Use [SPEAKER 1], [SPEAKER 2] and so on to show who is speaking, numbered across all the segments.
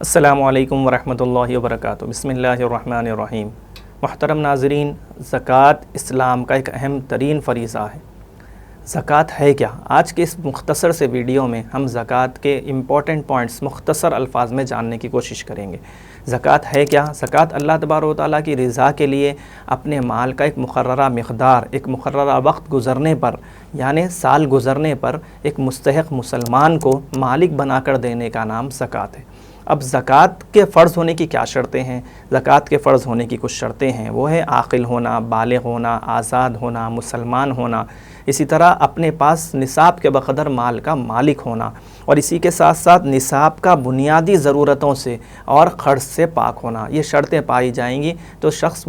[SPEAKER 1] السلام علیکم ورحمۃ اللہ وبرکاتہ۔ بسم اللہ الرحمن الرحیم۔ محترم ناظرین، زکوٰۃ اسلام کا ایک اہم ترین فریضہ ہے۔ زکوٰۃ ہے کیا؟ آج کے اس مختصر سے ویڈیو میں ہم زکوٰۃ کے امپورٹنٹ پوائنٹس مختصر الفاظ میں جاننے کی کوشش کریں گے۔ زکوٰۃ ہے کیا؟ زکوٰۃ اللہ تبارک و تعالیٰ کی رضا کے لیے اپنے مال کا ایک مقررہ مقدار، ایک مقررہ وقت گزرنے پر، یعنی سال گزرنے پر ایک مستحق مسلمان کو مالک بنا کر دینے کا نام زکوٰۃ ہے۔ اب زکوٰۃ کے فرض ہونے کی کیا شرطیں ہیں؟ زکوٰۃ کے فرض ہونے کی کچھ شرطیں ہیں، وہ ہے عاقل ہونا، بالغ ہونا، آزاد ہونا، مسلمان ہونا، اسی طرح اپنے پاس نصاب کے بقدر مال کا مالک ہونا، اور اسی کے ساتھ ساتھ نصاب کا بنیادی ضرورتوں سے اور قرض سے پاک ہونا۔ یہ شرطیں پائی جائیں گی تو شخص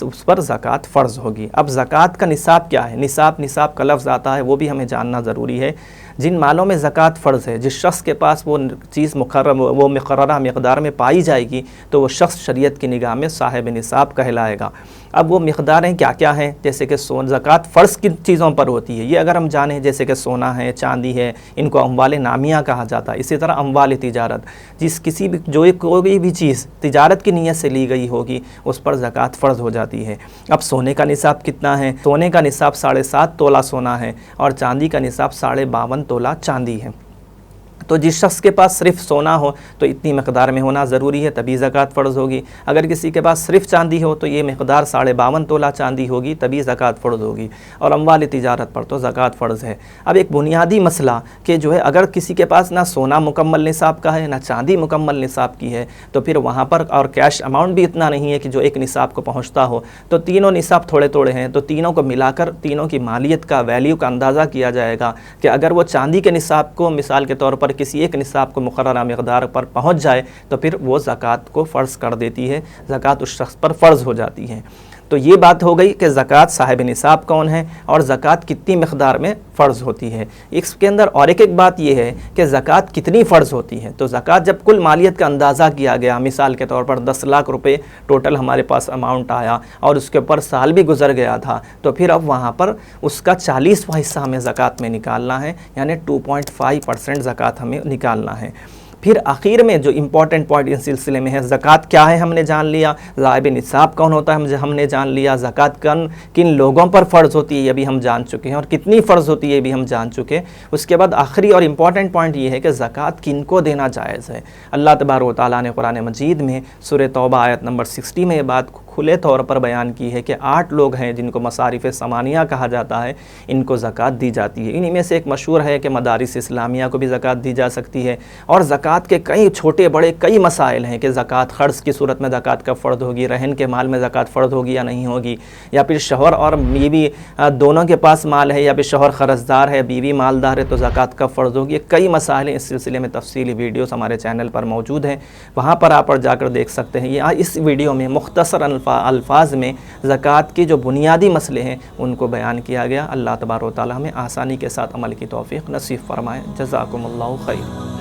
[SPEAKER 1] اس پر زکوٰۃ فرض ہوگی۔ اب زکوٰۃ کا نصاب کیا ہے؟ نصاب کا لفظ آتا ہے، وہ بھی ہمیں جاننا ضروری ہے۔ جن مالوں میں زکوٰۃ فرض ہے، جس شخص کے پاس وہ چیز مقررہ مقدار میں پائی جائے گی تو وہ شخص شریعت کی نگاہ میں صاحب نصاب کہلائے گا۔ اب وہ مقداریں کیا کیا ہیں؟ جیسے کہ زکوٰۃ فرض کن چیزوں پر ہوتی ہے، یہ اگر ہم جانیں، جیسے کہ سونا ہے، چاندی ہے، ان کو اموال نامیہ کہا جاتا ہے۔ اسی طرح اموال تجارت، کوئی بھی چیز تجارت کی نیت سے لی گئی ہوگی، اس پر زکوٰۃ فرض ہو جاتی ہے۔ اب سونے کا نصاب کتنا ہے؟ سونے کا نصاب 7.5 تولہ سونا ہے، اور چاندی کا نصاب 52.5 تولہ چاندی ہے۔ تو جس شخص کے پاس صرف سونا ہو تو اتنی مقدار میں ہونا ضروری ہے، تبھی زکوٰۃ فرض ہوگی۔ اگر کسی کے پاس صرف چاندی ہو تو یہ مقدار 52.5 تولہ چاندی ہوگی، تبھی زکوٰۃ فرض ہوگی، اور اموال تجارت پر تو زکوٰۃ فرض ہے۔ اب ایک بنیادی مسئلہ کہ جو ہے، اگر کسی کے پاس نہ سونا مکمل نصاب کا ہے، نہ چاندی مکمل نصاب کی ہے، تو پھر وہاں پر اور کیش اماؤنٹ بھی اتنا نہیں ہے کہ جو ایک نصاب کو پہنچتا ہو، تو تینوں نصاب تھوڑے تھوڑے ہیں، تو تینوں کو ملا کر تینوں کی مالیت کا ویلیو کا اندازہ کیا جائے گا کہ اگر وہ چاندی کے نصاب کو مثال کے طور پر کسی ایک نصاب کو مقررہ مقدار پر پہنچ جائے تو پھر وہ زکوٰۃ کو فرض کر دیتی ہے، زکوٰۃ اس شخص پر فرض ہو جاتی ہے۔ تو یہ بات ہو گئی کہ زکوٰۃ صاحب نصاب کون ہے اور زکوٰۃ کتنی مقدار میں فرض ہوتی ہے۔ اس کے اندر اور ایک بات یہ ہے کہ زکوٰۃ کتنی فرض ہوتی ہے۔ تو زکوٰۃ جب کل مالیت کا اندازہ کیا گیا، مثال کے طور پر 10 لاکھ روپے ٹوٹل ہمارے پاس اماؤنٹ آیا اور اس کے اوپر سال بھی گزر گیا تھا، تو پھر اب وہاں پر اس کا 40واں حصہ ہمیں زکوٰۃ میں نکالنا ہے، یعنی 2.5% زکوٰۃ ہمیں نکالنا ہے۔ پھر آخر میں جو امپورٹنٹ پوائنٹ اس سلسلے میں ہے، زکوٰۃ کیا ہے ہم نے جان لیا، صاحب نصاب کون ہوتا ہے ہم نے جان لیا، زکوٰۃ کن لوگوں پر فرض ہوتی ہے یہ بھی ہم جان چکے ہیں، اور کتنی فرض ہوتی ہے یہ بھی ہم جان چکے ہیں۔ اس کے بعد آخری اور امپورٹنٹ پوائنٹ یہ ہے کہ زکوٰۃ کن کو دینا جائز ہے۔ اللہ تبارک و تعالیٰ نے قرآن مجید میں سورہ توبہ آیت نمبر 60 میں یہ بات کھلے طور پر بیان کی ہے کہ 8 لوگ ہیں جن کو مصارف ثمانیہ کہا جاتا ہے، ان کو زکوٰۃ دی جاتی ہے۔ انہی میں سے ایک مشہور ہے کہ مدارس اسلامیہ کو بھی زکوٰۃ دی جا سکتی ہے، اور زکوٰۃ کے کئی چھوٹے بڑے کئی مسائل ہیں کہ زکوٰۃ قرض کی صورت میں زکوٰۃ کب فرض ہوگی، رہن کے مال میں زکوٰۃ فرض ہوگی یا نہیں ہوگی، یا پھر شوہر اور بیوی دونوں کے پاس مال ہے، یا پھر شوہر قرضدار ہے بیوی مالدار ہے تو زکوٰۃ کب فرض ہوگی۔ کئی مسائل ہیں، اس سلسلے میں تفصیلی ویڈیوز ہمارے چینل پر موجود ہیں، وہاں پر آپ جا کر دیکھ سکتے ہیں۔ یہ اس ویڈیو میں مختصر الفاظ میں زکوٰۃ کے جو بنیادی مسئلے ہیں ان کو بیان کیا گیا۔ اللہ تبارک و تعالی ہمیں آسانی کے ساتھ عمل کی توفیق نصیب فرمائے۔ جزاکم اللہ خیر۔